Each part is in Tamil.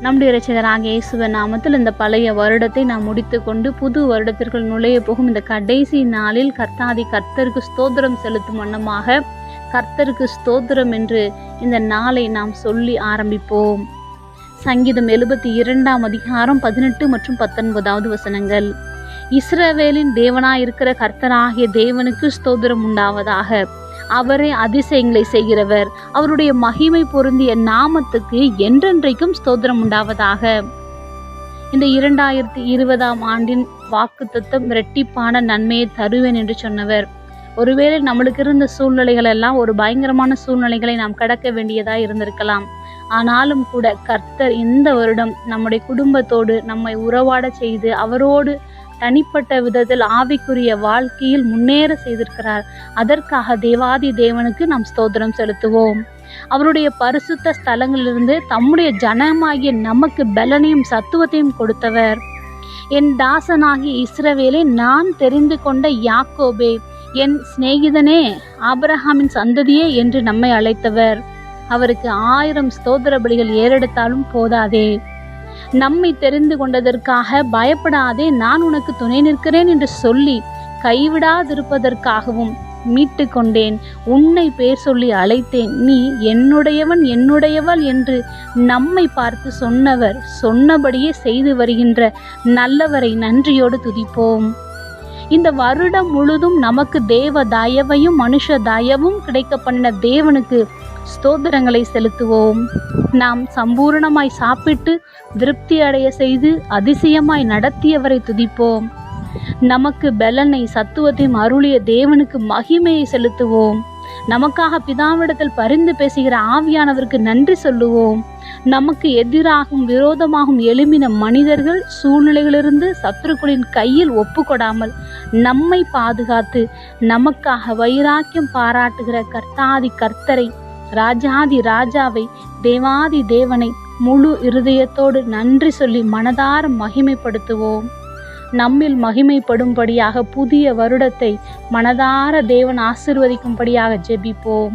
நம்முடைய இரட்சகராகிய இயேசுவின் நாமத்தில் இந்த பழைய வருடத்தை நாம் முடித்து கொண்டு புது வருடத்திற்குள் நுழைய போகும் இந்த கடைசி நாளில் கர்த்தருக்கு ஸ்தோத்திரம் செலுத்தும் வண்ணமாக கர்த்தருக்கு ஸ்தோத்திரம் என்று இந்த நாளை நாம் சொல்லி ஆரம்பிப்போம். சங்கீதம் 72 அதிகாரம் 18 மற்றும் 19 வசனங்கள். இஸ்ரவேலின் தேவனாயிருக்கிற கர்த்தராகிய தேவனுக்கு ஸ்தோத்திரம் உண்டாவதாக. அவரே அதிசயங்களை செய்கிறவர். அவருடைய மகிமை பொருந்திய நாமத்துக்கு என்றென்றைக்கும் ஸ்தோத்திரம் உண்டாவதாக. இந்த 2020 ஆண்டின் வாக்குத்தத்தம் இரட்டிப்பான நன்மையை தருவேன் என்று சொன்னவர். ஒருவேளை நம்மளுக்கு இருந்த சூழ்நிலைகள் எல்லாம் ஒரு பயங்கரமான சூழ்நிலைகளை நாம் கடக்க வேண்டியதா இருந்திருக்கலாம். ஆனாலும் கூட கர்த்தர் இந்த வருடம் நம்முடைய குடும்பத்தோடு நம்மை உறவாட செய்து அவரோடு தனிப்பட்ட விதத்தில் ஆவிக்குரிய வாழ்க்கையில் முன்னேற செய்திருக்கிறார். அதற்காக தேவாதி தேவனுக்கு நாம் ஸ்தோத்திரம் செலுத்துவோம். அவருடைய பரிசுத்த ஸ்தலங்களிலிருந்து தம்முடைய ஜனமாகிய நமக்கு பலனையும் சத்துவத்தையும் கொடுத்தவர். என் தாசனாகிய இஸ்ரவேலே, நான் தெரிந்து கொண்ட யாக்கோபே, என் சிநேகிதனே, ஆபிரகாமின் சந்ததியே என்று நம்மை அழைத்தவர். அவருக்கு 1000 ஸ்தோத்திர பலிகள் ஏறெடுத்தாலும் போதாதே. நம்மை தெரிந்து கொண்டதற்காக பயப்படாதே, நான் உனக்கு துணை நிற்கிறேன் என்று சொல்லி கைவிடாதிருப்பதற்காகவும் மீட்டு கொண்டேன். உன்னை பேர் சொல்லி அழைத்தேன். நீ என்னுடையவன் என்னுடையவள் என்று நம்மை பார்த்து சொன்னவர் சொன்னபடியே செய்து வருகின்ற நல்லவரை நன்றியோடு துதிப்போம். இந்த வருடம் முழுதும் நமக்கு தேவ தயவையும் மனுஷ தயவும் கிடைக்க பண்ணின தேவனுக்கு ஸ்தோத்திரங்களை செலுத்துவோம். நாம் சம்பூரணமாய் சாப்பிட்டு திருப்தி அடைய செய்து அதிசயமாய் நடத்தியவரை துதிப்போம். நமக்கு பலனை சத்துவத்தையும் அருளிய தேவனுக்கு மகிமையை செலுத்துவோம். நமக்காக பிதாவிடத்தில் பரிந்து பேசுகிற ஆவியானவருக்கு நன்றி சொல்லுவோம். நமக்கு எதிராகவும் விரோதமாகவும் எழும்பின மனிதர்கள் சூழ்நிலைகளிலிருந்து சத்துருக்களின் கையில் ஒப்புக்கொடாமல் நம்மை பாதுகாத்து நமக்காக வைராக்கியம் பாராட்டுகிற கர்த்தாதி கர்த்தரை, ராஜாதி ராஜாவை, தேவாதி தேவனை முழு இருதயத்தோடு நன்றி சொல்லி மனதார மகிமைப்படுத்துவோம். நம்மில் மகிமைப்படும்படியாக புதிய வருடத்தை மனதார தேவன் ஆசீர்வதிக்கும்படியாக ஜெபிப்போம்.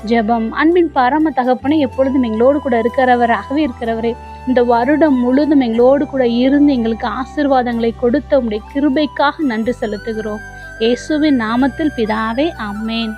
ஜெபம். அன்பின் பரம தகப்பனை, எப்பொழுதும் எங்களோடு கூட இருக்கிறவரே, இந்த வருடம் முழுதும் எங்களோடு கூட இருந்து எங்களுக்கு ஆசீர்வாதங்களை கொடுத்த உம்முடைய கிருபைக்காக நன்றி செலுத்துகிறோம். இயேசுவின் நாமத்தில் பிதாவே, ஆமென்.